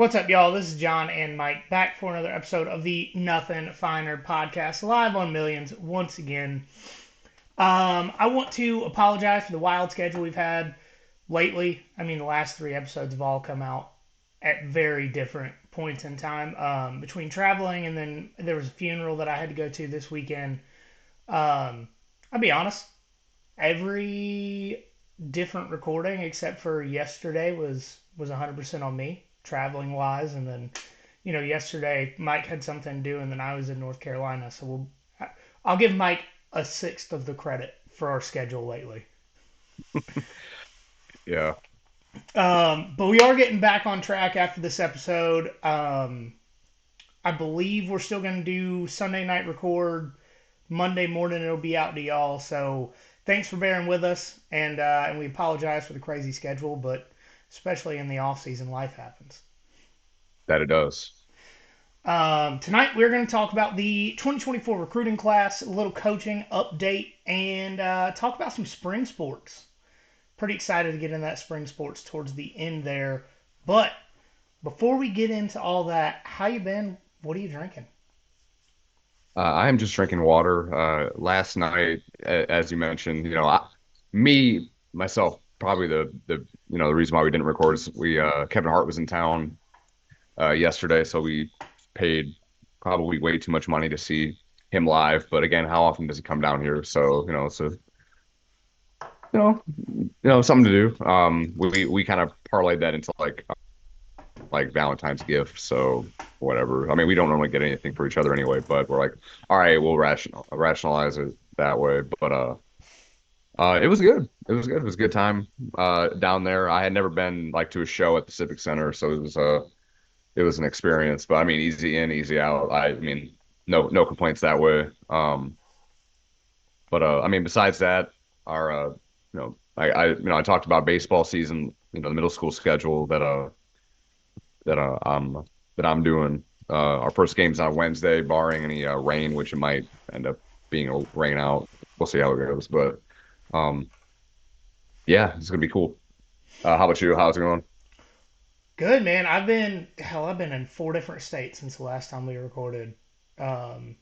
What's up, y'all? This is John and Mike back for another episode of the Nothing Finer podcast, live on Millions once again. I want to apologize for the wild schedule we've had lately. I mean, the last three episodes have all come out at very different points in time between traveling and then there was a funeral that I had to go to this weekend. I'll be honest, every different recording except for yesterday was 100% on me traveling wise, and then yesterday Mike had something to do and then I was in North Carolina, so I'll give Mike a sixth of the credit for our schedule lately. Yeah, But we are getting back on track after this episode. I believe we're still going to do Sunday night record. Monday morning it'll be out to y'all. So thanks for bearing with us, and we apologize for the crazy schedule, but especially in the off season, life happens. that it does. Tonight we're going to talk about the 2024 recruiting class, a little coaching update, and talk about some spring sports. Pretty excited to get in that spring sports towards the end there. But before we get into all that, how you been? What are you drinking? I am just drinking water. Last night, as you mentioned, myself, probably the reason why we didn't record is we Kevin Hart was in town yesterday, so we paid probably way too much money to see him live. But again, how often does he come down here? So it's a you know something to do. We kind of parlayed that into like Valentine's gift. So whatever. I mean, we don't normally get anything for each other anyway, but we're like, all right, we'll rationalize it that way. But it was good. It was good. It was a good time down there. I had never been like to a show at the Civic Center, so it was an experience. But I mean, easy in, easy out. I mean, no complaints that way. But I mean, besides that, our I talked about baseball season, the middle school schedule that uh, I'm that I'm doing. Our first game's on Wednesday, barring any rain, which it might end up being a rain out. We'll see how it goes, but um, yeah, it's gonna be cool. How about you? How's it going? Good, man. I've been in four different states since the last time we recorded. Um,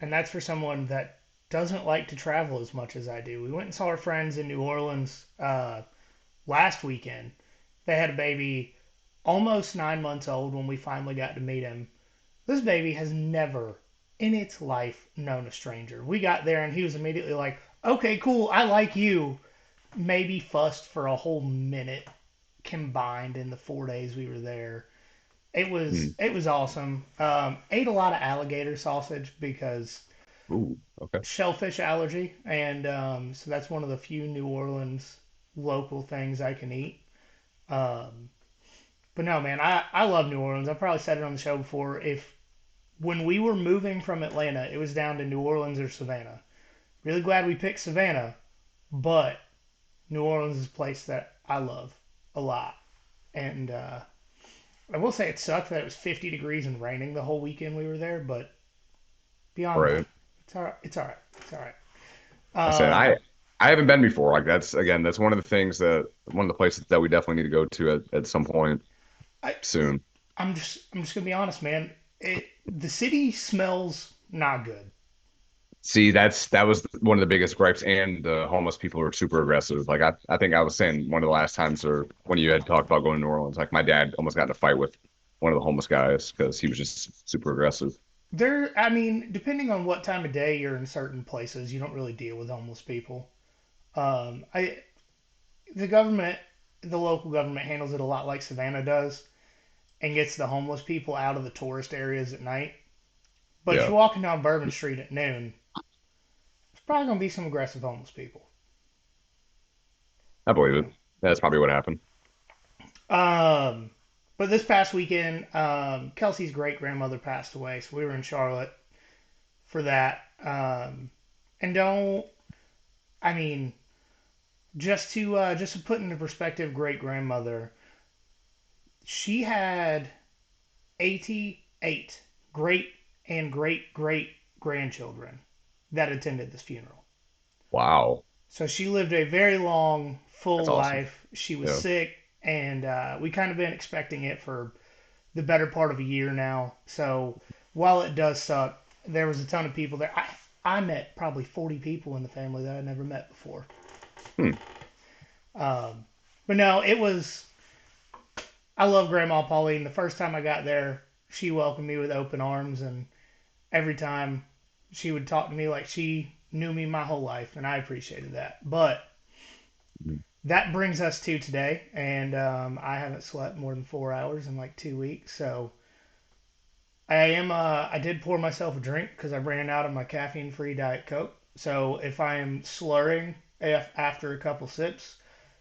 and that's for someone that doesn't like to travel as much as I do. We went and saw our friends in New Orleans last weekend. They had a baby almost 9 months old when we finally got to meet him. This baby has never in its life known a stranger. We got there and he was immediately like, okay, cool, I like you. Maybe fussed for a whole minute combined in the 4 days we were there. It Hmm. was it was awesome. Ate a lot of alligator sausage because Ooh, okay. shellfish allergy, and so that's one of the few New Orleans local things I can eat. Um, but no, man, I love New Orleans. I probably said it on the show before. If when we were moving from Atlanta, it was down to New Orleans or Savannah. Really glad we picked Savannah, but New Orleans is a place that I love a lot. And I will say it sucked that it was 50 degrees and raining the whole weekend we were there, but All beyond that, right. it's all right. It's all right. It's all right. I said Um, I haven't been before. Like that's one of the things that one of the places that we definitely need to go to at some point I soon. I'm just gonna be honest, man. The city smells not good. See, that was one of the biggest gripes, and the homeless people are super aggressive. Like I think I was saying one of the last times, or when you had talked about going to New Orleans, like my dad almost got in a fight with one of the homeless guys because he was just super aggressive. I mean, depending on what time of day you're in certain places, you don't really deal with homeless people. I the government, the local government handles it a lot like Savannah does, and gets the homeless people out of the tourist areas at night. But if Yeah, you're walking down Bourbon Street at noon, there's probably gonna be some aggressive homeless people. I believe it. That's probably what happened. Um, but this past weekend, Kelsey's great grandmother passed away, so we were in Charlotte for that. And don't, I mean, just to put into perspective, great grandmother, she had 88 great and great great grandchildren that attended this funeral. Wow, So she lived a very long, full that's awesome. life. She was Yeah, sick, and we kind of been expecting it for. the better part of a year now. So while it does suck, there was a ton of people there. I met probably 40 people in the family that I never met before. Hmm. Um, but no, it was. I love Grandma Pauline. The first time I got there, she welcomed me with open arms, and every time she would talk to me like she knew me my whole life, and I appreciated that. But that brings us to today, and I haven't slept more than 4 hours in like 2 weeks, so I am. I did pour myself a drink because I ran out of my caffeine-free Diet Coke. So if I am slurring after a couple sips,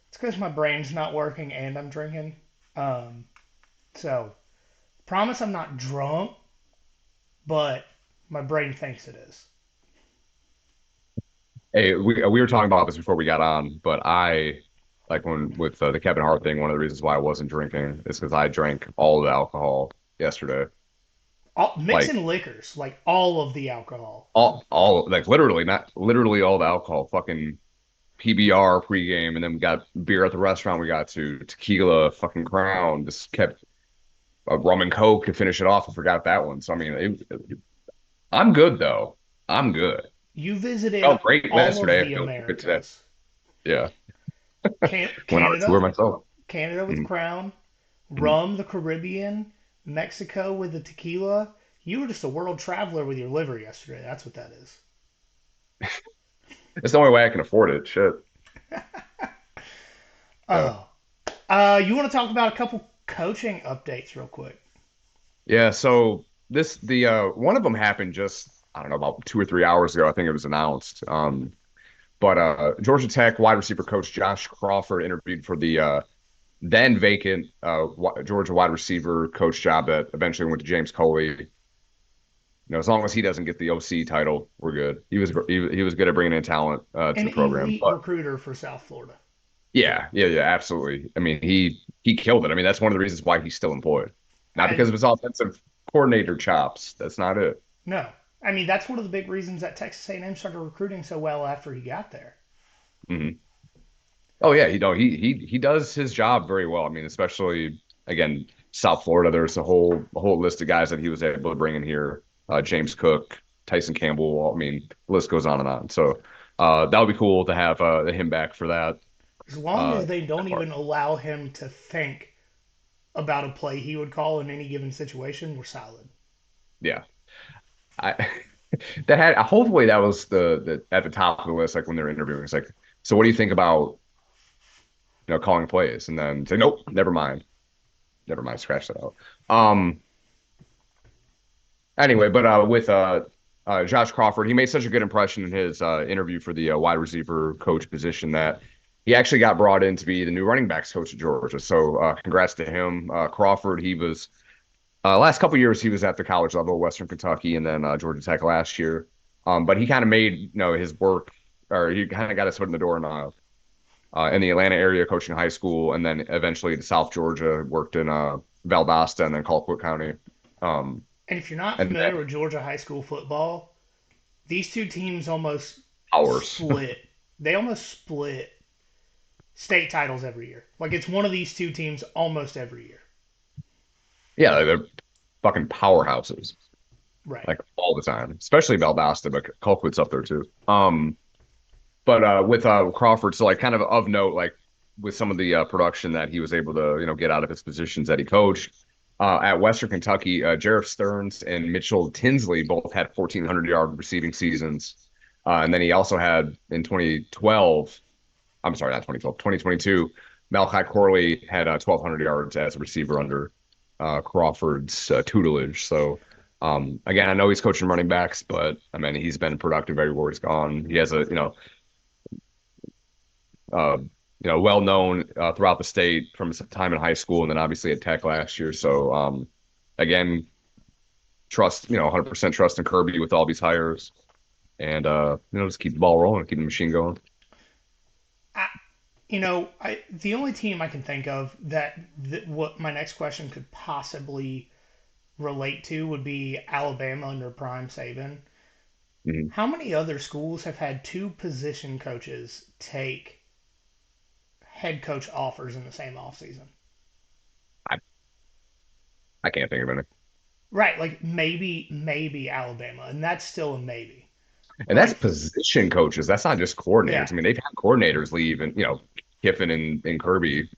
it's because my brain's not working and I'm drinking. Um, so promise I'm not drunk, but my brain thinks it is. Hey, we were talking about this before we got on, but I like when with the Kevin Hart thing. One of the reasons why I wasn't drinking is because I drank all the alcohol yesterday. Like Mixing liquors, like all of the alcohol. all like literally not literally all the alcohol. Fucking PBR pregame, and then we got beer at the restaurant. We got to tequila, fucking Crown. Just kept rum and Coke to finish it off. I forgot that one. So I mean, I'm good though. I'm good. You visited Felt great all of yesterday. I the feel good today. Americas. Yeah. Went on a tour Canada, myself. Canada with Mhm, Crown, mhm. rum, the Caribbean, Mexico with the tequila. You were just a world traveler with your liver yesterday. That's what that is. It's the only way I can afford it. Shit. Yeah. Oh, you want to talk about a couple coaching updates real quick? Yeah. So the one of them happened just I don't know about 2 or 3 hours ago. I think it was announced. But Georgia Tech wide receiver coach Josh Crawford interviewed for the then vacant Georgia wide receiver coach job that eventually went to James Coley. As long as he doesn't get the OC title, we're good. He was good at bringing in talent to An the program. elite But recruiter for South Florida. yeah, absolutely. I mean, he killed it. I mean, that's one of the reasons why he's still employed, not because And of his offensive coordinator chops. That's not it. no, I mean that's one of the big reasons that Texas A&M started recruiting so well after he got there. Hmm. Oh yeah, he does his job very well. I mean, especially again South Florida. There's a whole list of guys that he was able to bring in here. James Cook, Tyson Campbell. I mean, the list goes on and on. So that would be cool to have him back for that. As long Uh, as they don't that part. even allow him to think about a play he would call in any given situation, we're solid. Yeah, I that had hopefully that was the at the top of the list. Like when they're interviewing, it's like, so what do you think about calling plays? And then say, nope, never mind, scratch that out. Anyway, but with Josh Crawford, he made such a good impression in his interview for the wide receiver coach position that he actually got brought in to be the new running backs coach at Georgia. So congrats to him. Crawford, he was last couple years he was at the college level, Western Kentucky, and then Georgia Tech last year. But he kind of made his work, or he kind of got his foot in the door in the Atlanta area, coaching high school, and then eventually to South Georgia, worked in Valdosta and then Colquitt County. Um, And if you're not and then familiar with Georgia high school football, these two teams almost hours. split. They almost split state titles every year. Like it's one of these two teams almost every year. Yeah, they're fucking powerhouses, Right. like all the time, especially Valdosta, but Colquitt's up there too. But with Crawford, so like kind of note, like with some of the production that he was able to, get out of his positions that he coached at Western Kentucky, Jarrett Stearns and Mitchell Tinsley both had 1,400-yard receiving seasons. And then he also had in 2012, I'm sorry, not 2012, 2022, Malachi Corley had 1,200 yards as a receiver under Crawford's tutelage. So, again, I know he's coaching running backs, but I mean, he's been productive everywhere he's gone. He has uh, well known throughout the state from his time in high school and then obviously at Tech last year. So, again, trust, 100% trust in Kirby with all these hires and, just keep the ball rolling, keep the machine going. I, the only team I can think of that what my next question could possibly relate to would be Alabama under Prime Saban. Mhm. How many other schools have had two position coaches take head coach offers in the same offseason? I, I can't think of any. Right, like maybe Alabama, and that's still a maybe. And that's Like, position coaches. That's not just yeah, coordinators. I mean, they've had coordinators leave, and Kiffin and Kirby,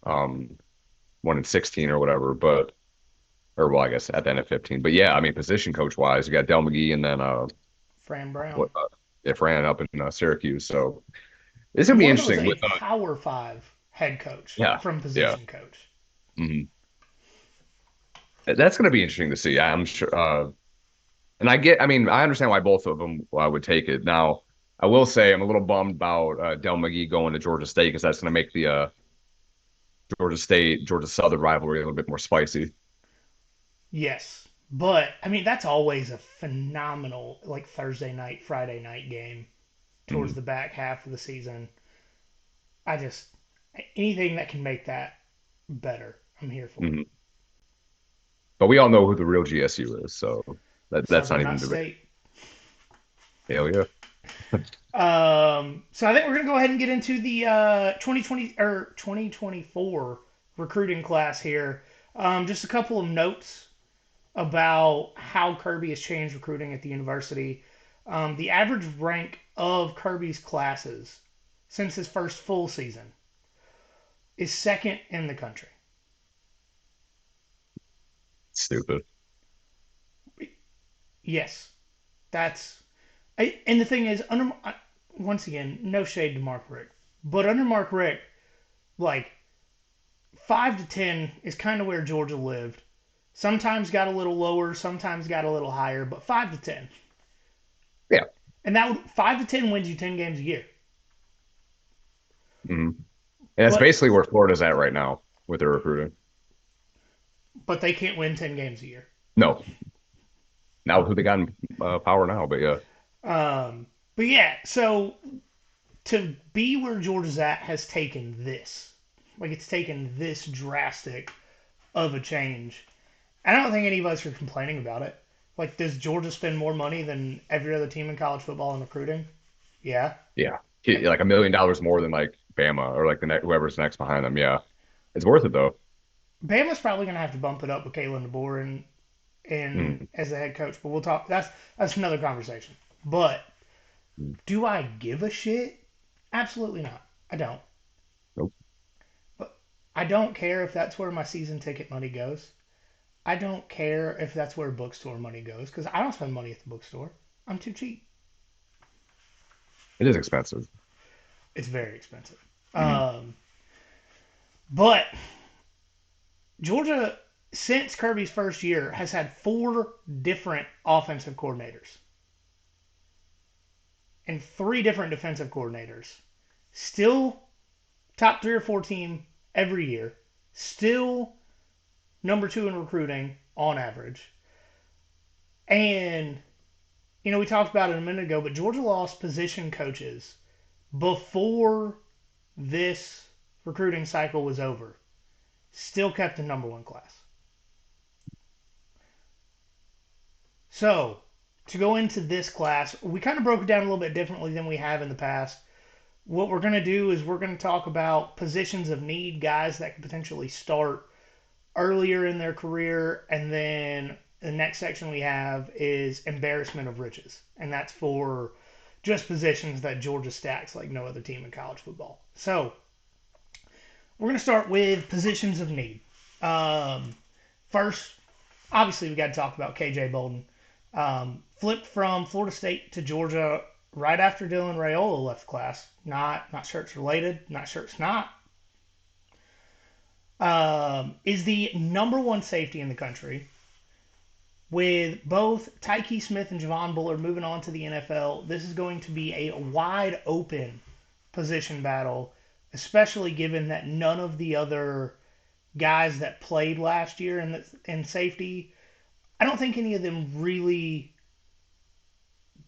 um, one in 16 or whatever. But or well, I guess at the end of 15. But yeah, I mean, position coach wise, you got Del McGee and then Fran Brown. what if ran up in Syracuse. So it's gonna And be one of them was interesting a with Power Five head coach yeah, from yeah. position coach. hmm That's gonna be interesting to see. I'm sure. And I mean, I understand why both of them would take it. Now, I will say I'm a little bummed about Del McGee going to Georgia State because that's going to make the Georgia State Georgia Southern rivalry a little bit more spicy. Yes, but I mean that's always a phenomenal like Thursday night, Friday night game towards hmm the back half of the season. I just anything that can make that better, I'm here for. hmm But we all know who the real GSU is, so that's not Southern even Not debate. State. Hell yeah. So I think we're gonna go ahead and get into the 2020 or 2024 recruiting class here. Just a couple of notes about how Kirby has changed recruiting at the university. The average rank of Kirby's classes since his first full season is second in the country. Stupid. Yes, that's and the thing is under once again no shade to Mark Rick, but under Mark Rick like 5 to 10 is kind of where Georgia lived. Sometimes got a little lower, sometimes got a little higher, but 5 to 10, Yeah. and that would 5 to 10 wins you 10 games a year. hmm And that's But basically where Florida's at right now with their recruiting. they can't win 10 games a year. No, now who they got in power now, but yeah. But yeah, so to be where Georgia's at has taken this, like it's taken this drastic of a change. I don't think any of us are complaining about it. Like, does Georgia spend more money than every other team in college football in recruiting? Yeah. Yeah. Like $1 million more than like Bama or like whoever's next behind them. Yeah. It's worth it though. Bama's probably going to have to bump it up with Kalen DeBoer and Mm. as the head coach, but we'll talk. That's another conversation. But do I give a shit? Absolutely not. I don't. Nope. But I don't care if that's where my season ticket money goes. I don't care if that's where bookstore money goes because I don't spend money at the bookstore. I'm too cheap. It is expensive. It's very expensive. Mm. Um, but Georgia, since Kirby's first year, has had four different offensive coordinators and three different defensive coordinators. Still top 3 or 4 team every year. Still number 2 in recruiting on average. And, we talked about it a minute ago, but Georgia lost position coaches before this recruiting cycle was over. Still kept the number 1 class. So, to go into this class, we kind of broke it down a little bit differently than we have in the past. What we're going to do is we're going to talk about positions of need, guys that could potentially start earlier in their career, and then the next section we have is embarrassment of riches, and that's for just positions that Georgia stacks like no other team in college football. So we're going to start with positions of need. Um, First, obviously, we got to talk about KJ Bolden. Flipped from Florida State to Georgia right after Dylan Raiola left the class. Not shirts related. Not shirts not. Is the number 1 safety in the country. With both Tyke Smith and Javon Bullard moving on to the NFL, this is going to be a wide open position battle, especially given that none of the other guys that played last year in safety, I don't think any of them really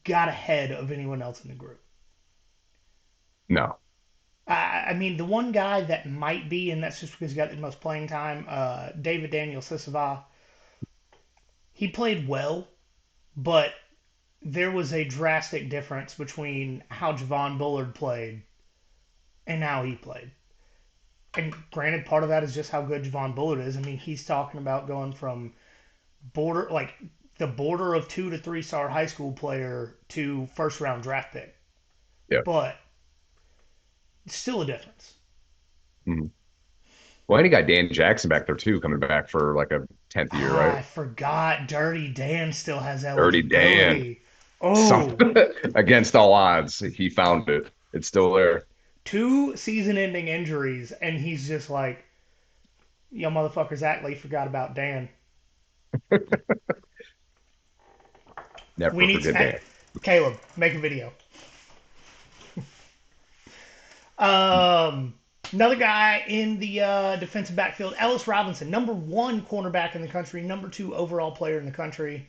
got ahead of anyone else in the group. No. I mean, the one guy that might be, and that's just because he got the most playing time, David Daniel Sisava, he played well, but there was a drastic difference between how Javon Bullard played and how he played. And granted, part of that is just how good Javon Bullard is. I mean, he's talking about going from border, like the border of 2 to 3 star high school player to first round draft pick. Yeah. But it's still a difference. Mhm. Well, and you got Dan Jackson back there too, coming back for like a 10th year, right? I forgot Dirty Dan still has Dirty Dan. eligibility. Some Oh, against all odds, he found it. It's still there. 2 season-ending injuries, and he's just like, yo, motherfuckers act like you forgot about Dan. We Never need forget Dan. Caleb, make a video. Um, Another guy in the defensive backfield, Ellis Robinson, number one cornerback in the country, number two overall player in the country.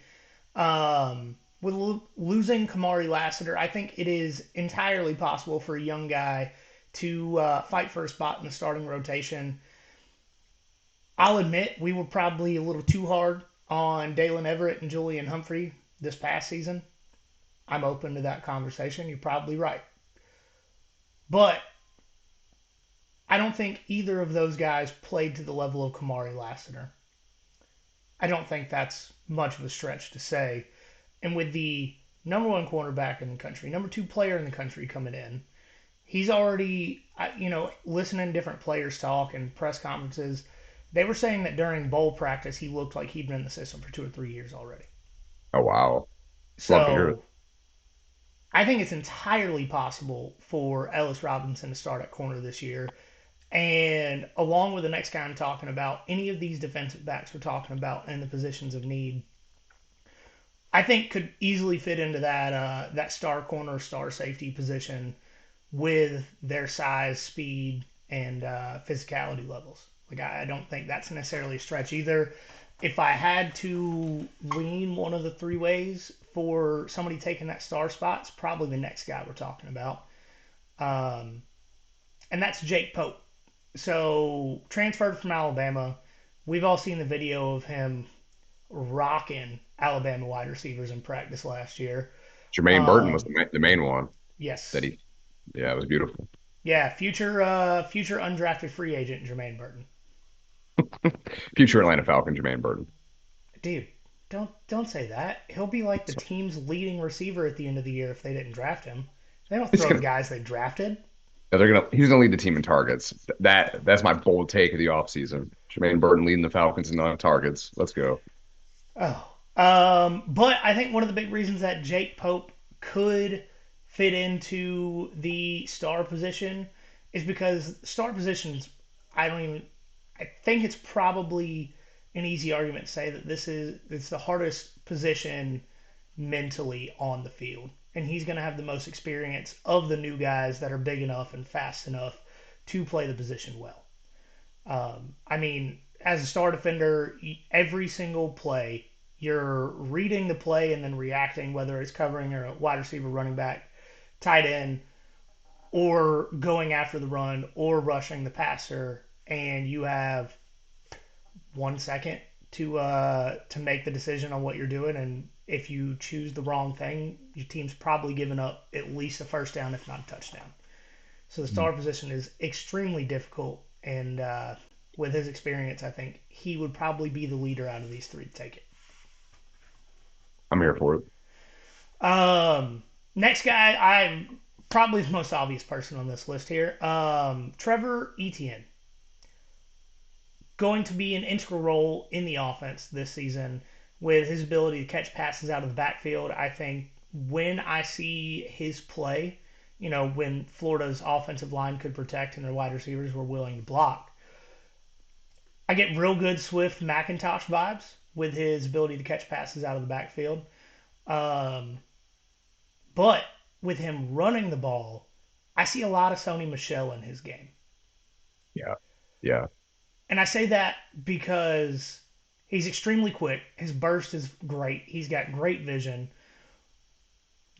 With losing Kamari Lassiter, I think it is entirely possible for a young guy to fight for a spot in the starting rotation. I'll admit we were probably a little too hard on Dalen Everett and Julian Humphrey this past season. I'm open to that conversation. You're probably right. But I don't think either of those guys played to the level of Kamari Lassiter. I don't think that's much of a stretch to say. And with the number one cornerback in the country, number two player in the country coming in, he's already, listening to different players talk and press conferences. They were saying that during bowl practice, he looked like he'd been in the system for 2 or 3 years already. Oh wow. Love to hear it. So I think it's entirely possible for Ellis Robinson to start at corner this year. And along with the next guy I'm talking about, any of these defensive backs we're talking about in the positions of need, I think could easily fit into that star corner, star safety position with their size, speed, and physicality levels. Like I don't think that's necessarily a stretch either. If I had to lean one of the three ways for somebody taking that star spot, it's probably the next guy we're talking about, um, and that's Jake Pope. So transferred from Alabama. We've all seen the video of him rocking Alabama wide receivers in practice last year. Jermaine Burton was Um, the main one that yes, he. Yeah, it was beautiful. yeah, future undrafted free agent Jermaine Burton. Future Atlanta Falcon, Jermaine Burton. Dude, don't say that. He'll be like the So team's leading receiver at the end of the year if they didn't draft him. They don't he's throw to gonna. guys they drafted. He's gonna lead the team in targets. That's my bold take of the offseason. Jermaine Burton leading the Falcons in targets. Let's go. Oh. But I think one of the big reasons that Jake Pope could fit into the star position is because star positions, I don't even, I think it's probably an easy argument to say that it's the hardest position mentally on the field. And he's going to have the most experience of the new guys that are big enough and fast enough to play the position well. I mean, as a star defender, every single play, you're reading the play and then reacting, whether it's covering or a wide receiver, running back, tight end, or going after the run or rushing the passer, and you have 1 second to make the decision on what you're doing. And if you choose the wrong thing, your team's probably given up at least a first down, if not a touchdown. So the star position is extremely difficult, and with his experience, I think he would probably be the leader out of these three to take it. I'm here for it. Next guy, I'm probably the most obvious person on this list here. Trevor Etienne, going to be an integral role in the offense this season with his ability to catch passes out of the backfield. I think when I see his play, when Florida's offensive line could protect and their wide receivers were willing to block, I get real good Swift McIntosh vibes with his ability to catch passes out of the backfield. Um, but with him running the ball, I see a lot of Sony Michel in his game. Yeah. Yeah. And I say that because he's extremely quick. His burst is great. He's got great vision.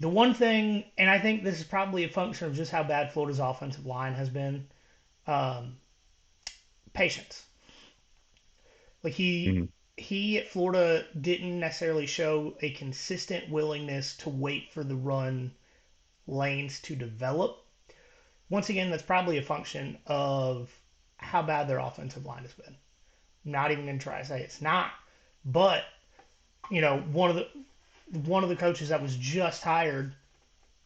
The one thing, and I think this is probably a function of just how bad Florida's offensive line has been, um, patience. Like Mhm. he at Florida didn't necessarily show a consistent willingness to wait for the run lanes to develop. Once again, that's probably a function of how bad their offensive line has been. I'm not even going to try to say it's not, but one of the coaches that was just hired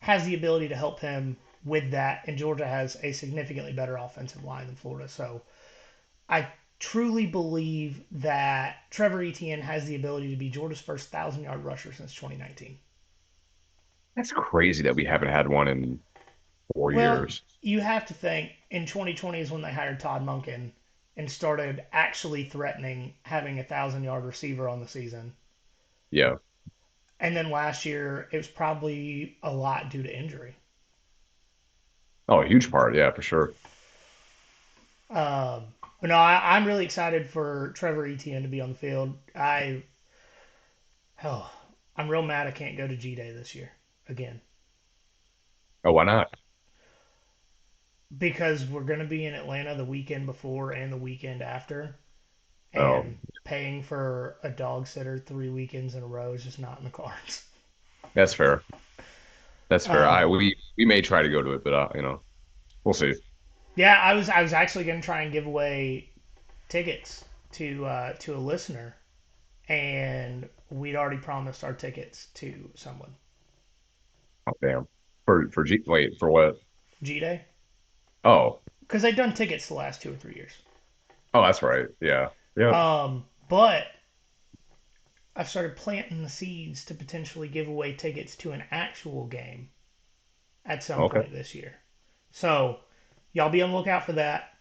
has the ability to help him with that, and Georgia has a significantly better offensive line than Florida. So I truly believe that Trevor Etienne has the ability to be Georgia's first 1,000-yard rusher since 2019. That's crazy that we haven't had one in four Well, years. you have to think in 2020 is when they hired Todd Monken and started actually threatening having a 1,000-yard receiver on the season. Yeah. And then last year, it was probably a lot due to injury. Oh, a huge part. Yeah, for sure. But no, I'm really excited for Trevor Etienne to be on the field. Oh, I'm real mad I can't go to G Day this year again Oh, why not? because we're going to be in Atlanta the weekend before and the weekend after, Oh, and paying for a dog sitter 3 weekends in a row is just not in the cards. that's fair. That's fair. I Um, we may try to go to it, but we'll see. yeah, I was actually going to try and give away tickets to a listener, and we'd already promised our tickets to someone. Oh, damn. For G wait, for what? G Day, Oh. because they've done tickets the last 2 or 3 years. Oh, that's right. Yeah. Yep. But I've started planting the seeds to potentially give away tickets to an actual game at some Okay. point this year. So y'all be on the lookout for that.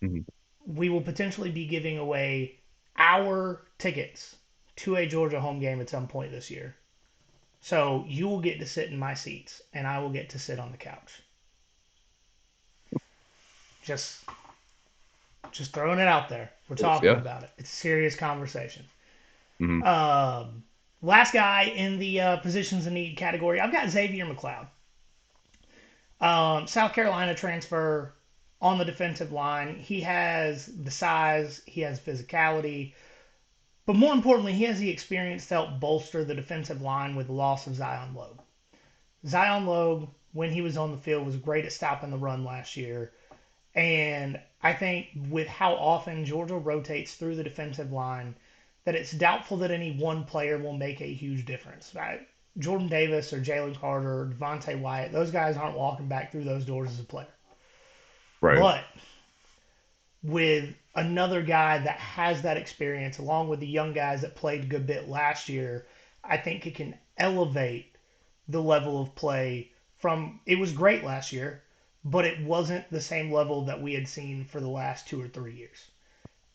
Mhm. We will potentially be giving away our tickets to a Georgia home game at some point this year. So you will get to sit in my seats, and I will get to sit on the couch. Just just throwing it out there. We're talking Yeah. about it. It's a serious conversation. Hmm. Um, Last guy in the positions in need category, I've got Xavier McLeod. South Carolina transfer on the defensive line. He has the size, he has physicality, but more importantly, he has the experience to help bolster the defensive line with the loss of Zion Logue. Zion Logue, when he was on the field, was great at stopping the run last year. And I think with how often Georgia rotates through the defensive line, that it's doubtful that any one player will make a huge difference. Right? Jordan Davis or Jalen Carter or Devontae Wyatt, those guys aren't walking back through those doors as a player. Right. But with another guy that has that experience, along with the young guys that played a good bit last year, I think it can elevate the level of play from it was great last year, but it wasn't the same level that we had seen for the last 2 or 3 years.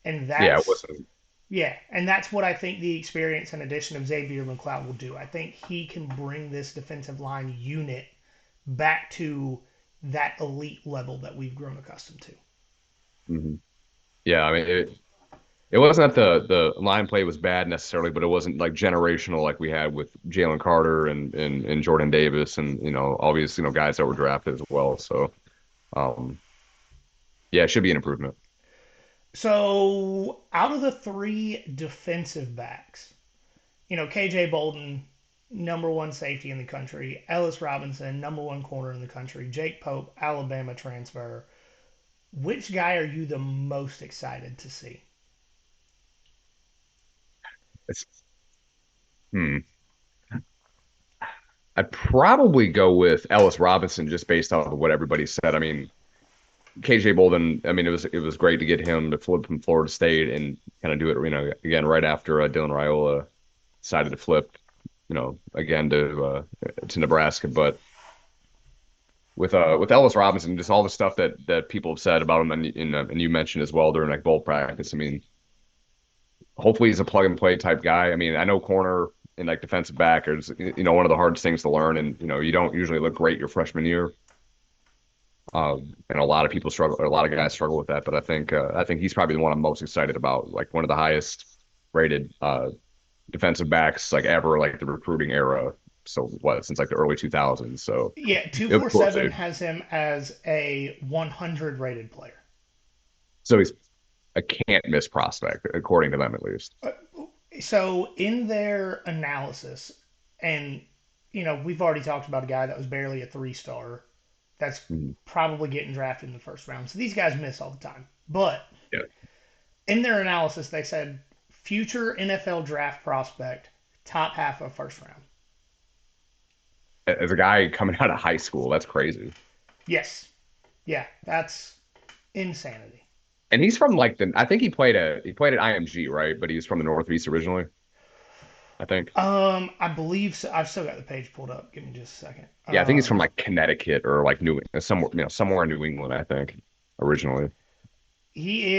And Yeah, it that's wasn't. yeah, and that's what I think the experience and addition of Xavier McLeod will do. I think he can bring this defensive line unit back to that elite level that we've grown accustomed to. Hmm. Yeah, I mean it wasn't that the line play was bad necessarily, but it wasn't like generational like we had with Jalen Carter and Jordan Davis and obviously guys that were drafted as well. So um yeah, it should be an improvement. So, out of the three defensive backs, KJ Bolden, number one safety in the country, Ellis Robinson, number one corner in the country, Jake Pope, Alabama transfer. Which guy are you the most excited to see? It's hmm. I'd probably go with Ellis Robinson just based off of what everybody said. I mean, KJ Bolden, I mean, it was great to get him to flip from Florida State and kind of do it, again right after Dylan Raiola decided to flip, again to Nebraska. But with Ellis Robinson, just all the stuff that people have said about him, and you mentioned as well during like bowl practice. I mean, hopefully he's a plug and play type guy. I mean, I know corner and like defensive back is one of the hardest things to learn, and you don't usually look great your freshman year. And a lot of people struggle, or a lot of guys struggle with that. But I think he's probably the one I'm most excited about, like one of the highest rated defensive backs like ever, like the recruiting era. So what, since like the early 2000s. So Yeah, it'll be cool to 247 see. has him as a 100 rated player. So he's a can't miss prospect, according to them at least. Uh, So, in their analysis, and we've already talked about a guy that was barely a 3 star that's Mhm. probably getting drafted in the first round. So these guys miss all the time. But Yeah. in their analysis, they said future NFL draft prospect, top half of first round. As a guy coming out of high school, that's crazy. Yes. Yeah, that's insanity. And he's from like I think he played at IMG, right? But he's from the Northeast originally, I think. I believe so. I've still got the page pulled up. Give me just a second. Yeah, I think he's from like Connecticut or like somewhere, somewhere in New England, I think, originally. He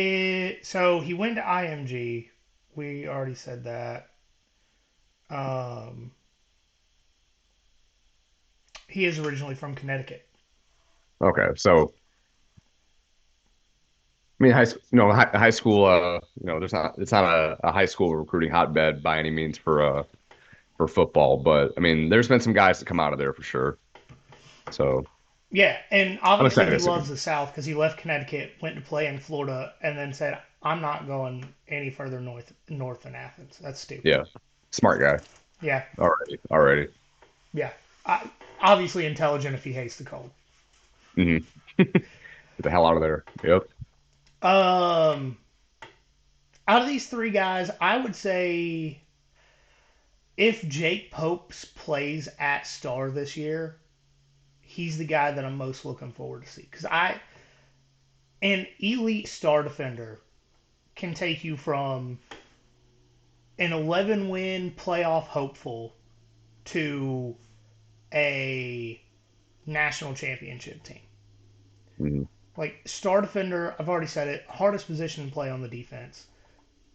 is so he went to IMG. We already said that. Um, he is originally from Connecticut. Okay, so I mean, high school. There's not it's not a high school recruiting hotbed by any means for football, but I mean, there's been some guys that come out of there for sure. So Yeah, and I'm obviously excited he to see loves him. the South because he left Connecticut, went to play in Florida, and then said, "I'm not going any further north than Athens. That's stupid." Yeah, smart guy. Yeah, Already. yeah. Obviously intelligent if he hates the cold. Hmm. Get the hell out of there. Yep. Um, Out of these three guys, I would say if Jake Popes plays at Star this year, he's the guy that I'm most looking forward to see because an elite Star defender can take you from an 11 win playoff hopeful to a national championship team. Hmm. Like Star defender, I've already said it, hardest position to play on the defense.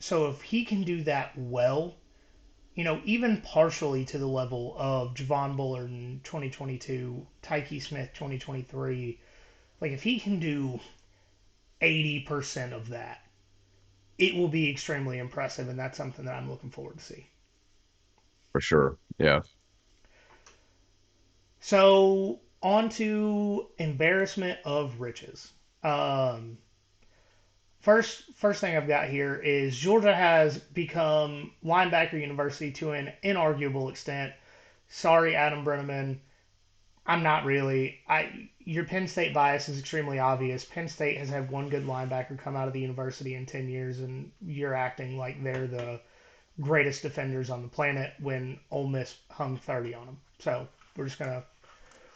So if he can do that well, even partially to the level of Javon Bullard in 2022, Tyke Smith 2023, like if he can do 80% of that, it will be extremely impressive, and that's something that I'm looking forward to see. For sure. Yeah. So on to embarrassment of riches. Um, first thing I've got here is Georgia has become linebacker university to an inarguable extent. Sorry, Adam Brenneman. I'm not really. Your Penn State bias is extremely obvious. Penn State has had one good linebacker come out of the university in 10 years, and you're acting like they're the greatest defenders on the planet when Ole Miss hung 30 on them. So we're just gonna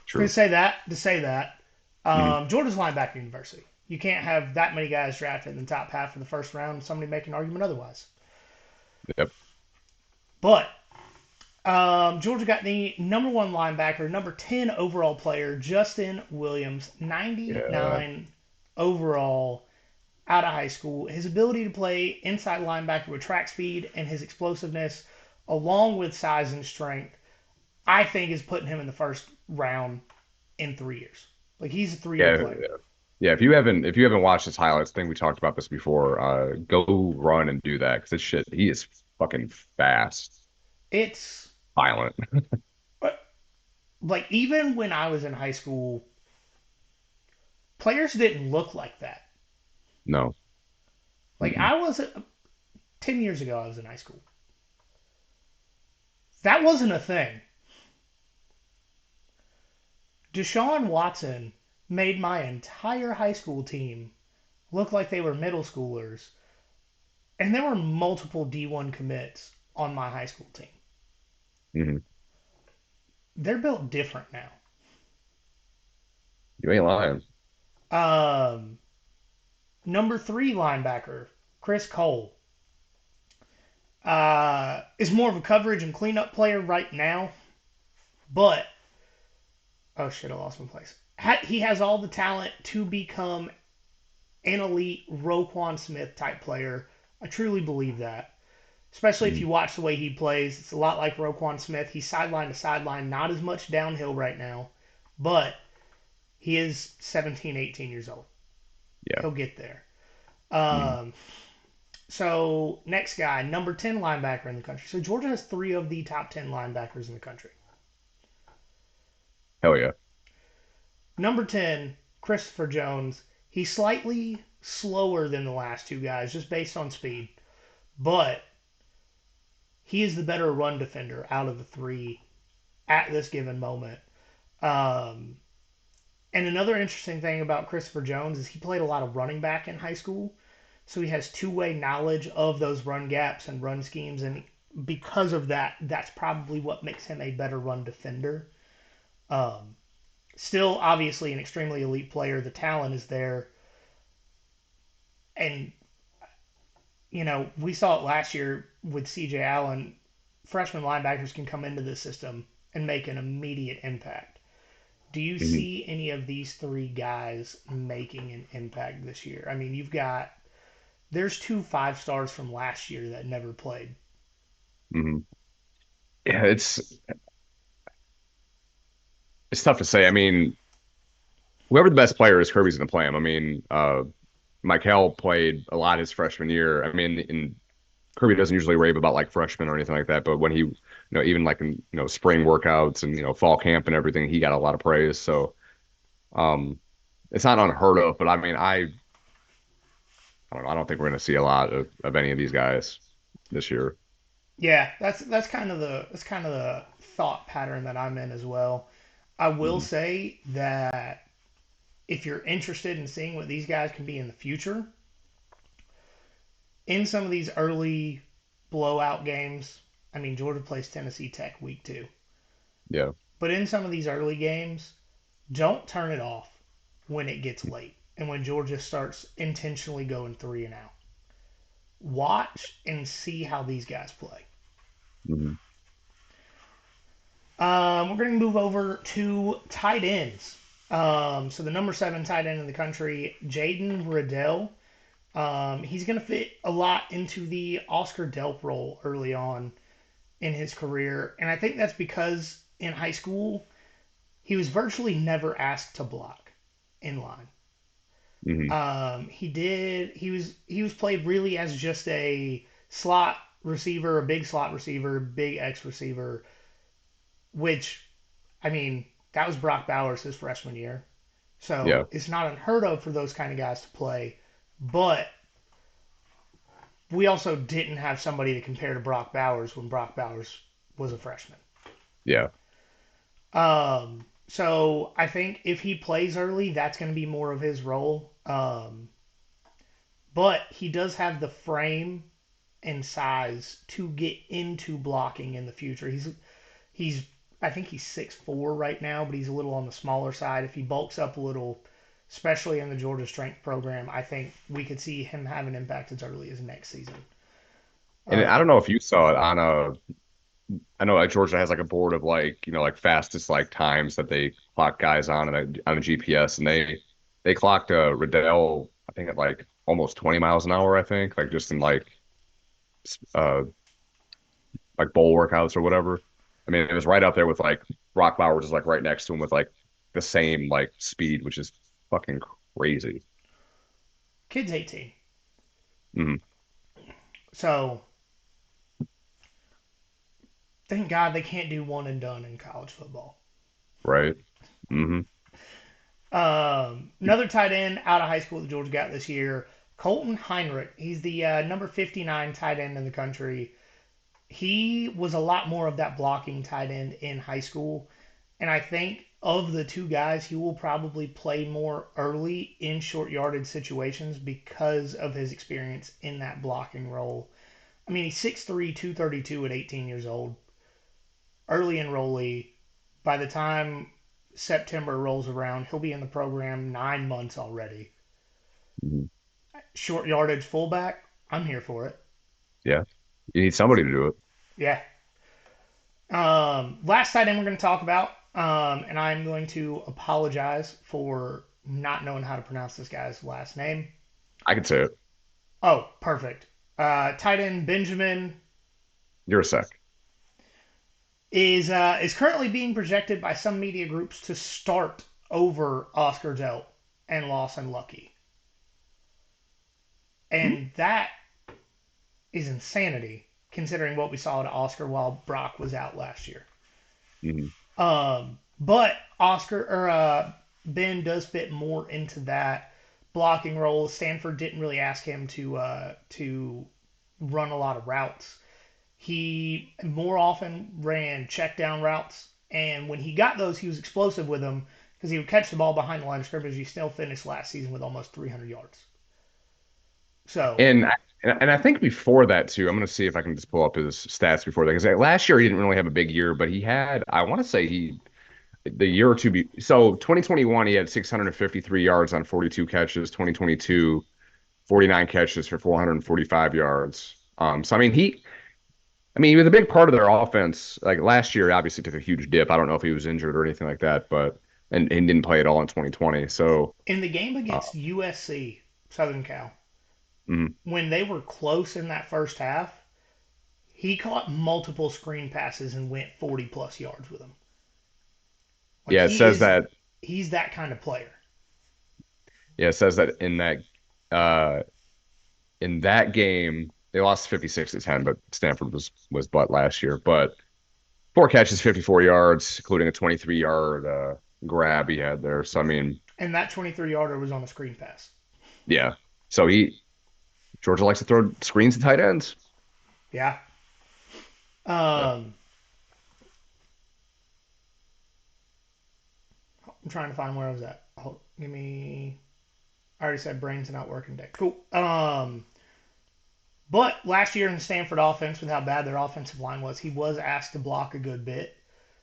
True. say that to say that. Hmm. Georgia's linebacker university. You can't have that many guys drafted in the top half of the first round and somebody make an argument otherwise. Yep. But Georgia got the number one linebacker, number 10 overall player, Justin Williams, Yeah. 99 overall out of high school. His ability to play inside linebacker with track speed and his explosiveness, along with size and strength, I think is putting him in the first round in 3 years. Like he's a 3 year Yeah. player. Yeah, if you haven't watched his highlights, I think we talked about this before. Go run and do that because this shit, he is fucking fast, It's violent. like even when I was in high school, players didn't look like that. No. Like Mm-mm. I was 10 years ago, I was in high school. That wasn't a thing. Deshaun Watson made my entire high school team look like they were middle schoolers, and there were multiple D1 commits on my high school team. Hmm. They're built different now. You ain't lying. Um, Number three linebacker, Chris Cole, is more of a coverage and cleanup player right now, but oh shit, I lost my place. He has all the talent to become an elite Roquan Smith type player. I truly believe that. Especially if Mm. you watch the way he plays. It's a lot like Roquan Smith. He's sideline to sideline, not as much downhill right now, but he is 17, 18 years old. Yeah. He'll get there. Mm. Um, so, next guy, number 10 linebacker in the country. So, Georgia has three of the top 10 linebackers in the country. Hell yeah. Number 10, Christopher Jones. He's slightly slower than the last two guys, just based on speed, but he is the better run defender out of the three at this given moment. Um, And another interesting thing about Christopher Jones is he played a lot of running back in high school, so he has two-way knowledge of those run gaps and run schemes, and because of that, that's probably what makes him a better run defender. Um, Still, obviously, an extremely elite player. The talent is there, and we saw it last year with C.J. Allen. Freshman linebackers can come into this system and make an immediate impact. Do you Hmm. see any of these three guys making an impact this year? I mean, there's two 5 stars from last year that never played. Hmm. Yeah, it's tough to say. I mean, whoever the best player is, Kirby's going to play him. I mean, Michael played a lot his freshman year. I mean, and Kirby doesn't usually rave about like freshmen or anything like that, but when he, even like in, spring workouts and, fall camp and everything, he got a lot of praise. So, um, it's not unheard of, but I mean, I don't know. I don't think we're going to see a lot of any of these guys this year. Yeah, that's kind of the thought pattern that I'm in as well. I will Hmm. say that if you're interested in seeing what these guys can be in the future, in some of these early blowout games, I mean Georgia plays Tennessee Tech week 2. Yeah. But in some of these early games, don't turn it off when it gets late and when Georgia starts intentionally going 3 and out. Watch and see how these guys play. Hmm. We're going to move over to tight ends. So the number 7 tight end in the country, Jaden Riddell. He's going to fit a lot into the Oscar Delp role early on in his career, and I think that's because in high school he was virtually never asked to block in line. Hmm. He was played really as just a slot receiver, a big slot receiver, big X receiver, which I mean that was Brock Bowers his freshman year, Yeah. so it's not unheard of for those kind of guys to play. But we also didn't have somebody to compare to Brock Bowers when Brock Bowers was a freshman. Yeah. So I think if he plays early, that's going to be more of his role. But he does have the frame and size to get into blocking in the future. He's I think he's 6'4" right now, but he's a little on the smaller side. If he bulks up a little, especially in the Georgia strength program, I think we could see him have an impact as early as next season. And Uh, I don't know if you saw it on I know like Georgia has like a board of like, like fastest like times that they clock guys on a GPS, and they clocked Riddell, I think at like almost 20 miles an hour, I think, like just in uh like bowl workouts or whatever. I mean, it was right up there with like Brock Bowers is like right next to him with like the same like speed, which is fucking crazy. Kid's 18, Hmm. so thank God they can't do one and done in college football. Right. Hmm. Another tight end out of high school that Georgia got this year, Colton Heinrich. He's the number 59 tight end in the country. He was a lot more of that blocking tight end in high school. And I think of the two guys, he will probably play more early in short yardage situations because of his experience in that blocking role. I mean, he's 6'3, 232 at 18 years old. Early enrollee. By the time September rolls around, he'll be in the program 9 months already. Hmm. Short yardage fullback, I'm here for it. Yeah. You need somebody to do it. Yeah. Last tight end we're going to talk about, and I'm going to apologize for not knowing how to pronounce this guy's last name. I could say it. Oh, perfect. Tight end Benjamin You're a sec. is currently being projected by some media groups to start over Oscar Delp and Lawson Lucky, and that is insanity considering what we saw to Oscar while Brock was out last year. Mm-hmm. But Oscar or Ben does fit more into that blocking role. Stanford didn't really ask him to run a lot of routes. He more often ran check down routes, and when he got those, he was explosive with them. because he would catch the ball behind the line of scrimmage. He still finished last season with almost 300 yards. So And I think before that too, I'm going to see if I can just pull up his stats before that because last year he didn't really have a big year, but he had I want to say he the year or two so 2021 he had 653 yards on 42 catches. 2022 49 catches for 445 yards. So I mean he was a big part of their offense. Like last year, obviously took a huge dip. I don't know if he was injured or anything like that, but and didn't play at all in 2020. So in the game uh, against USC, Southern Cal, mm, when they were close in that first half, he caught multiple screen passes and went 40 plus yards with them. Like yeah, it says that. he's that kind of player. Yeah, it says that uh in that game they lost 56 to 10, but Stanford was butt last year. But four catches, 54 yards, including a 23-yard grab he had there. So I mean, And that 23 yarder was on a screen pass. yeah. So Georgia likes to throw screens to tight ends. Yeah. Yeah. Um, I'm trying to find where I was at. Hold, give me. I already said brains not working day. Cool. But last year in the Stanford offense, with how bad their offensive line was, he was asked to block a good bit.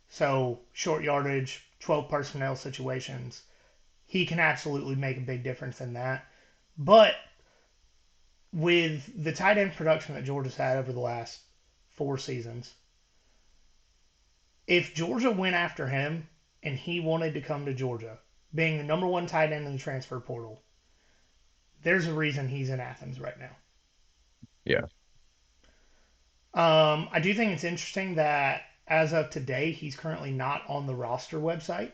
So short yardage, 12 personnel situations, he can absolutely make a big difference in that. But with the tight end production that Georgia's had over the last 4 seasons, if Georgia went after him and he wanted to come to Georgia, being the number one tight end in the transfer portal, there's a reason he's in Athens right now. Yeah. I do think it's interesting that as of today, he's currently not on the roster website,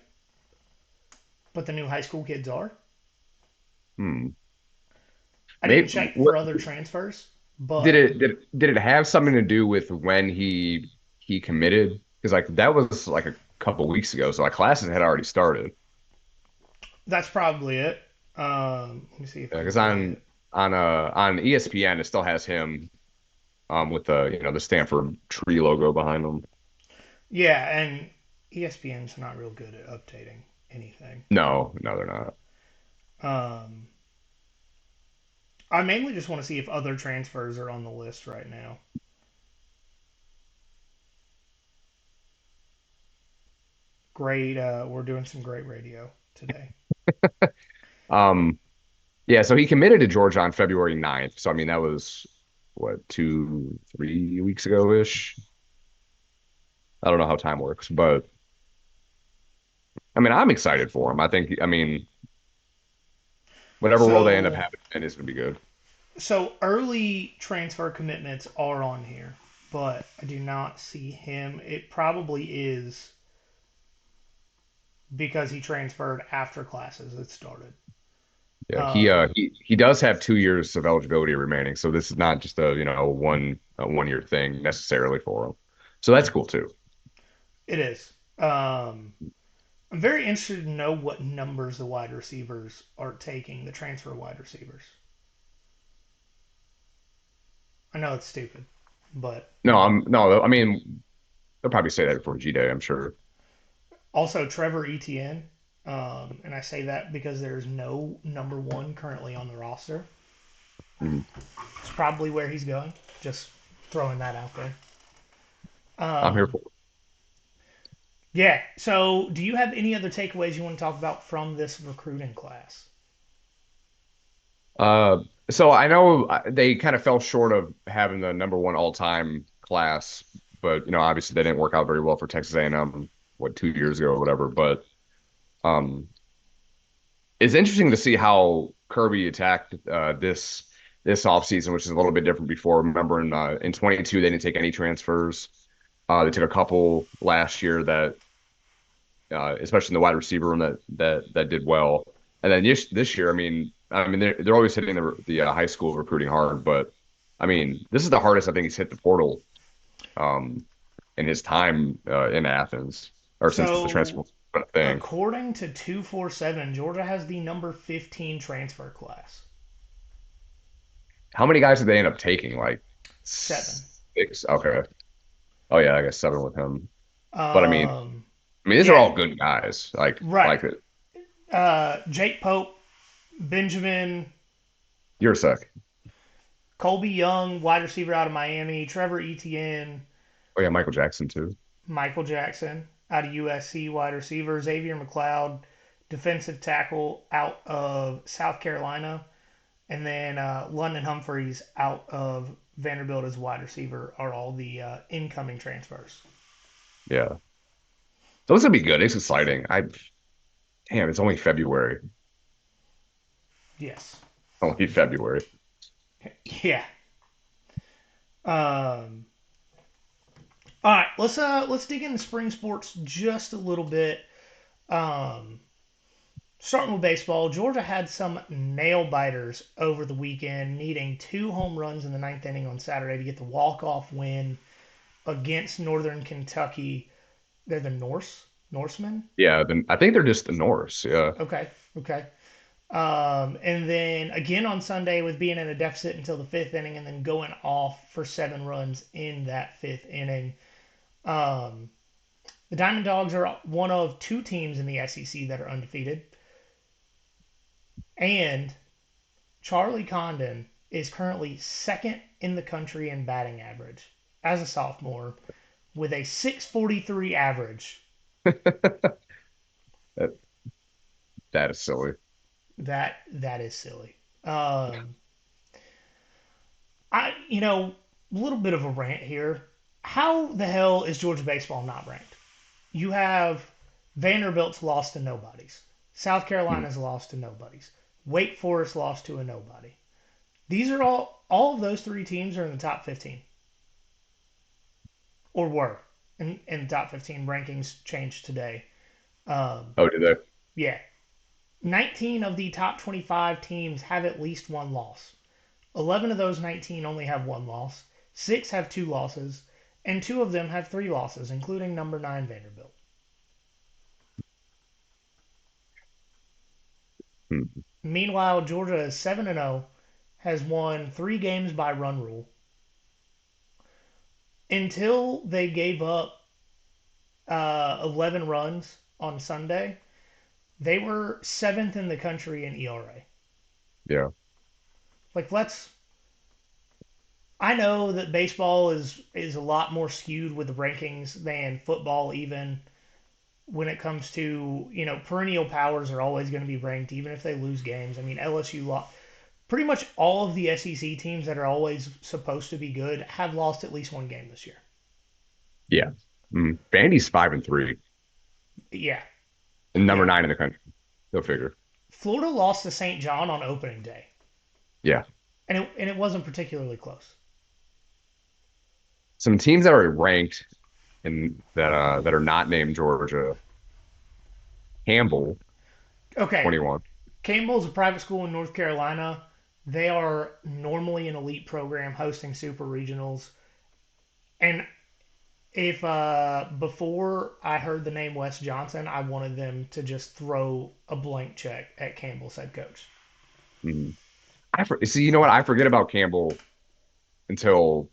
but the new high school kids are. Hmm. I didn't Maybe check for what other transfers, did but it have something to do with when he committed? Because like that was like a couple weeks ago, so like classes had already started. that's probably it. Let me see if I can Because find it. on ESPN it still has him with the the Stanford tree logo behind him. Yeah, and ESPN's not real good at updating anything. No, no, they're not. Um, I mainly just want to see if other transfers are on the list right now. Great, we're doing some great radio today. Um, yeah, so he committed to Georgia on February 9th. So I mean that was what 3 weeks ago ish. I don't know how time works, but I mean I'm excited for him. I mean whatever role they end up So, having in is gonna be good. so early transfer commitments are on here, but I do not see him. It probably is because he transferred after classes had started. Yeah, Um, he does have 2 years of eligibility remaining, so this is not just a one year thing necessarily for him. So that's cool too. it is. I'm very interested to know what numbers the wide receivers are taking, the transfer wide receivers. I know it's stupid, but No, I mean they'll probably say that before G Day, I'm sure. also Trevor Etienne. And I say that because there's no number one currently on the roster. Mhm. It's probably where he's going. Just throwing that out there. I'm here Um, for it. yeah. So, do you have any other takeaways you want to talk about from this recruiting class? So I know they kind of fell short of having the number one all time class, but obviously they didn't work out very well for Texas A&M, what 2 years ago or whatever. But um, it's interesting to see how Kirby attacked this offseason, which is a little bit different before. Remember in 22 they didn't take any transfers. They took a couple last year that, especially in the wide receiver room that did well. And then this year, I mean they're always hitting the high school recruiting hard, but I mean this is the hardest I think he's hit the portal um, in his time in Athens or since the transfer So, thing. according to 247, Georgia has the number 15 transfer class. How many guys did they end up taking? Like 7. six? Okay. Oh yeah, I guess seven with him. But Um, I mean these are yeah, all good guys. Like right. it. Jake Pope, Benjamin, You're a sec. Colby Young, wide receiver out of Miami, Trevor Etienne, Oh yeah, Michael Jackson too. Michael Jackson out of USC, wide receiver, Xavier McLeod, defensive tackle out of South Carolina, and then London Humphreys out of Vanderbilt as wide receiver are all the incoming transfers. Yeah. So it's gonna be good. It's exciting. Damn, it's only February. Yes. Only February. Yeah. Um, all right, let's dig into spring sports just a little bit. Um, Starting with baseball, Georgia had some nail biters over the weekend, needing 2 home runs in the ninth inning on Saturday to get the walk-off win against Northern Kentucky. They're the Norsemen. Yeah, then I think they're just the Norse. Yeah. Okay, okay. And then again on Sunday with being in a deficit until the fifth inning, and then going off for 7 runs in that fifth inning. Um, the Diamond Dogs are one of 2 teams in the SEC that are undefeated, and Charlie Condon is currently second in the country in batting average as a sophomore with a 643 average. That that is silly. That is silly. Um, a little bit of a rant here. How the hell is Georgia baseball not ranked? You have Vanderbilt's lost to nobodies. South Hmm. Carolina's lost to nobodies. Wake Forest lost to a nobody. These are all of those 3 teams are in the top 15 or were in the top 15. Rankings changed today. Um, Oh, did they? yeah, 19 of the top 25 teams have at least one loss. 11 of those 19 only have one loss. 6 have 2 losses, and 2 of them have 3 losses, including number 9 Vanderbilt. Hmm. Meanwhile, Georgia is 7-0, has won 3 games by run rule. Until they gave up 11 runs on Sunday, they were 7th in the country in ERA. Yeah. Like, I know that baseball is a lot more skewed with the rankings than football, even when it comes to, perennial powers are always going to be ranked, even if they lose games. I mean, LSU lost. Pretty much all of the SEC teams that are always supposed to be good have lost at least one game this year. Yeah. Vandy's 5-3 Yeah, and number yeah. 9 in the country. Go figure. Florida lost to St. John on opening day, Yeah. and it wasn't particularly close. Some teams that are ranked and that are not named Georgia. Campbell, Okay, 21. Campbell's a private school in North Carolina. They are normally an elite program hosting super regionals. And if before I heard the name Wes Johnson, I wanted them to just throw a blank check at Campbell's head coach. Mhm. See, you know what? I forget about Campbell until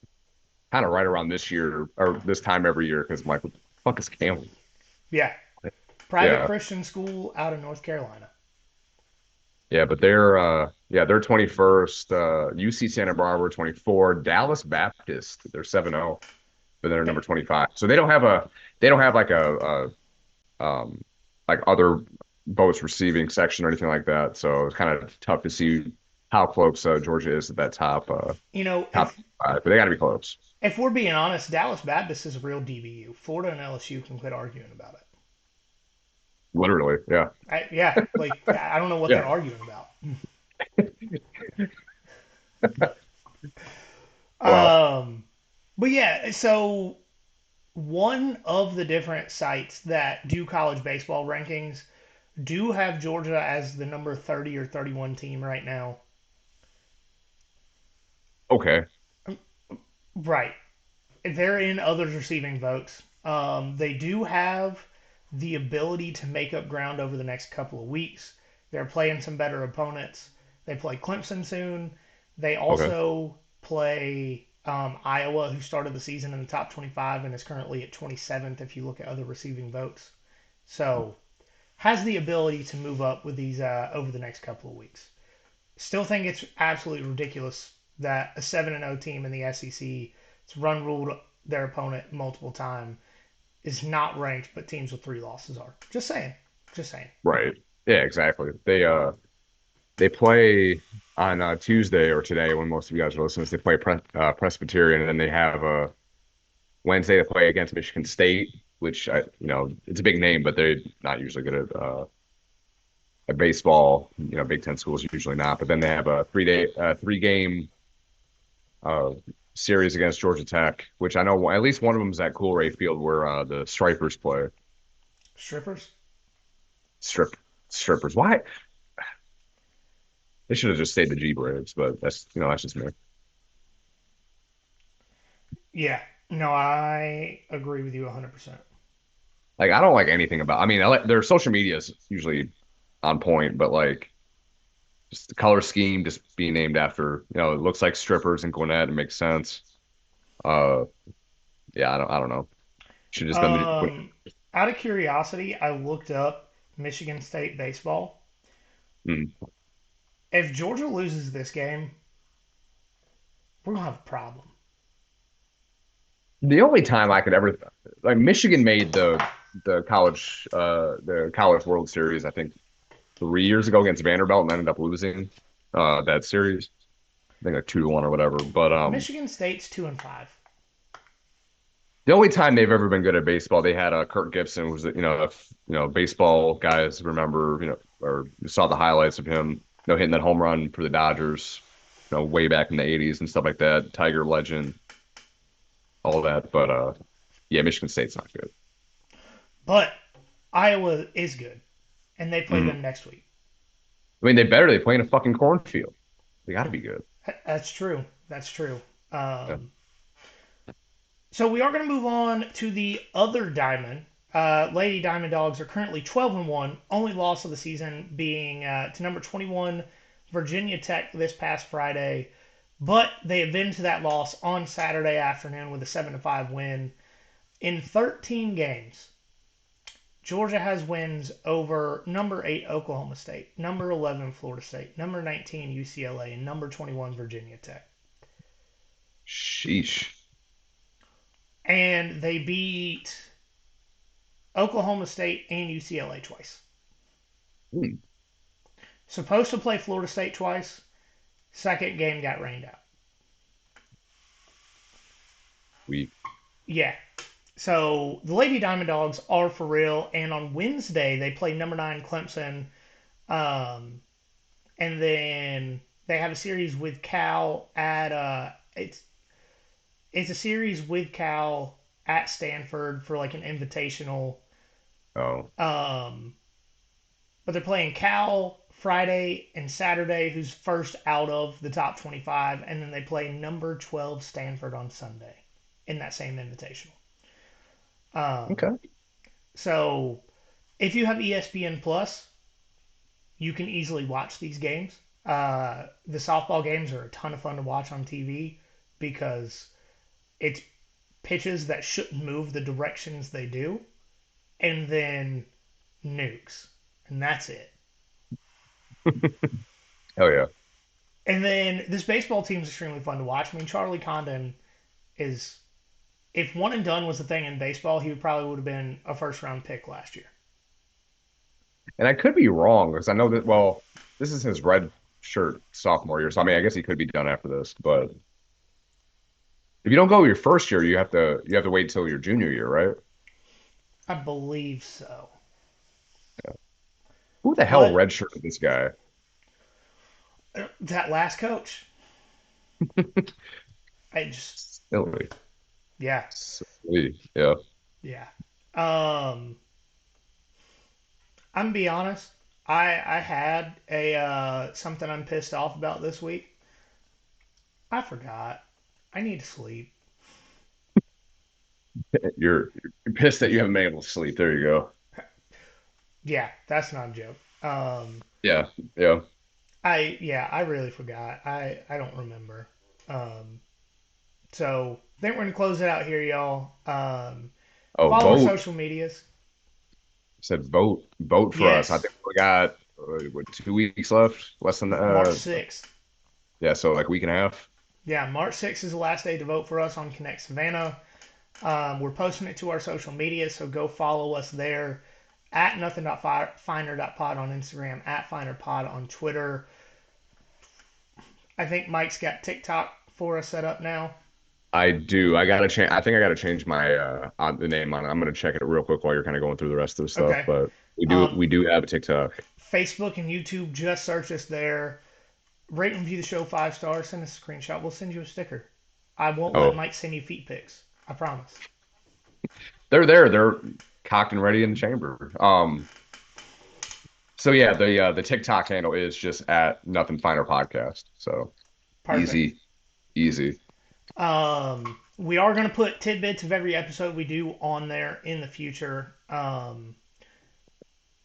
kind of right around this year or this time every year because I'm like, what the fuck is Campbell? Yeah, private Yeah. Christian school out of North Carolina. Yeah, but they're 21st, UC Santa Barbara 24, Dallas Baptist, they're 7-0, but they're number 25. So they don't have like a like other boats receiving section or anything like that. So it's kind of tough to see how close Georgia is to that You know, top five, but they got to be close. if we're being honest, Dallas Baptist is a real DBU. Florida and LSU can quit arguing about it. Literally, yeah, Yeah, like I don't know what they're yeah. arguing about. Well, Um, but yeah, so one of the different sites that do college baseball rankings do have Georgia as the number 30 or 31 team right now. okay, Right. They're in others receiving votes. They do have the ability to make up ground over the next couple of weeks. They're playing some better opponents. They play Clemson soon. They okay. also play Iowa, who started the season in the top 25 and is currently at 27th if you look at other receiving votes. So has the ability to move up with these over the next couple of weeks. Still think it's absolutely ridiculous that a 7-0 team in the SEC has run ruled their opponent multiple times is not ranked, but teams with 3 losses are. Just saying. Just saying. Right. Yeah, exactly. They play on Tuesday or today when most of you guys are listening. They play Presbyterian, and then they have Wednesday they play against Michigan State, which it's a big name, but they're not usually good at baseball. Big Ten schools usually not. But then they have a 3-game uh, series against Georgia Tech, which I know at least one of them is at Coolray Field where the Stripers play. Strippers? Strip Strippers. Why? They should have just stayed the G Braves, but that's just me. Yeah. No, I agree with you 100%. Like I don't like anything about. I mean, their social media is usually on point, but like just the color scheme, just being named after, it looks like strippers and Gwinnett. It makes sense. Uh, yeah, I don't know. Should just been the. Um, Out of curiosity, I looked up Michigan State baseball. Mm. If Georgia loses this game, we're gonna have a problem. The only time I could ever like Michigan made the college World Series, I think 3 years ago against Vanderbilt and ended up losing that series. I think like 2-1 or whatever. But Michigan State's 2-5. the only time they've ever been good at baseball, they had Kirk Gibson, was if baseball guys remember, or you saw the highlights of him, hitting that home run for the Dodgers, way back in the '80s and stuff like that. Tiger legend, all that. But yeah, Michigan State's not good. But Iowa is good, and they play Mhm. them next week. I mean, they play in a fucking cornfield. They got to be good. That's true. That's true. Yeah. So we are going to move on to the other diamond. Lady Diamond Dogs are currently 12-1, only loss of the season being to number 21 Virginia Tech this past Friday, but they avenged that loss on Saturday afternoon with a 7-5 win. In 13 games, Georgia has wins over number 8 Oklahoma State, number 11 Florida State, number 19 UCLA, and number 21 Virginia Tech. Sheesh. And they beat Oklahoma State and UCLA twice. Hmm. Supposed to play Florida State twice. Second game got rained out. We. Yeah. So the Lady Diamond Dogs are for real. And on Wednesday, they play number 9 Clemson. Um, and then they have a series with Cal at it's a series with Cal at Stanford for like an invitational. Oh. Um, but they're playing Cal Friday and Saturday, who's first out of the top 25, and then they play number 12 Stanford on Sunday in that same invitational. Um, Okay. so if you have ESPN Plus, you can easily watch these games. The softball games are a ton of fun to watch on TV because it's pitches that shouldn't move the directions they do, and then nukes, and that's it. Oh yeah. And then this baseball team is extremely fun to watch. I mean, Charlie Condon is, if one and done was the thing in baseball, he probably would have been a first round pick last year. And I could be wrong because I know that. Well, this is his red shirt sophomore year, so I mean, I guess he could be done after this. But if you don't go your first year, you have to wait until your junior year, right? I believe so. Who the hell But redshirted this guy? that last coach, I just, Silly. yeah, Silly. Yeah. yeah. Um, I'm gonna be honest. I had a something I'm pissed off about this week. I forgot. I need to sleep. You're pissed that you haven't been able to sleep. There you go. Yeah, that's not a joke. Yeah. Yeah. I really forgot. I don't remember. Um, so I think we're gonna close it out here, y'all. Oh, Follow our vote. social medias. said vote for us. I Yes. think we got what 2 weeks left, less than March 6th. yeah, so like a week and a half. Yeah, March 6th is the last day to vote for us on Connect Savannah. We're posting it to our social media, so go follow us there at nothing.finer.pod on Instagram, at finerpod on Twitter. I think Mike's got TikTok for us set up now. I do. I gotta change. I think I gotta change my on the name on it. I'm gonna check it real quick while you're kind of going through the rest of the stuff. Okay. But we do Um, we do have a TikTok. Facebook and YouTube, just search us there. Rate and review the show 5 stars. Send us a screenshot. We'll send you a sticker. I won't let Oh, Mike send you feet pics. I promise. they're there. They're cocked and ready in the chamber. So yeah, the TikTok handle is just at Nothing Finer Podcast. So Perfect. easy, easy. We are going to put tidbits of every episode we do on there in the future.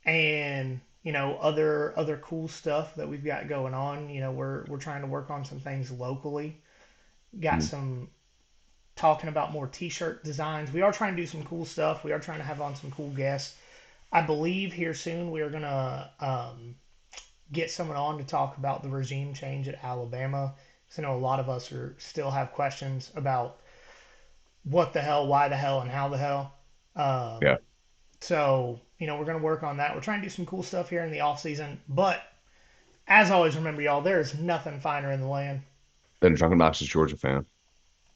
And other cool stuff that we've got going on. We're trying to work on some things locally. Got Mhm. some talking about more T-shirt designs. We are trying to do some cool stuff. We are trying to have on some cool guests. I believe here soon we are gonna get someone on to talk about the regime change at Alabama. Because I know a lot of us are still have questions about what the hell, why the hell, and how the hell. Yeah. So we're gonna work on that. We're trying to do some cool stuff here in the off season, but as always, remember, y'all, there is nothing finer in the land. Then Drunken Obnoxious Georgia fan.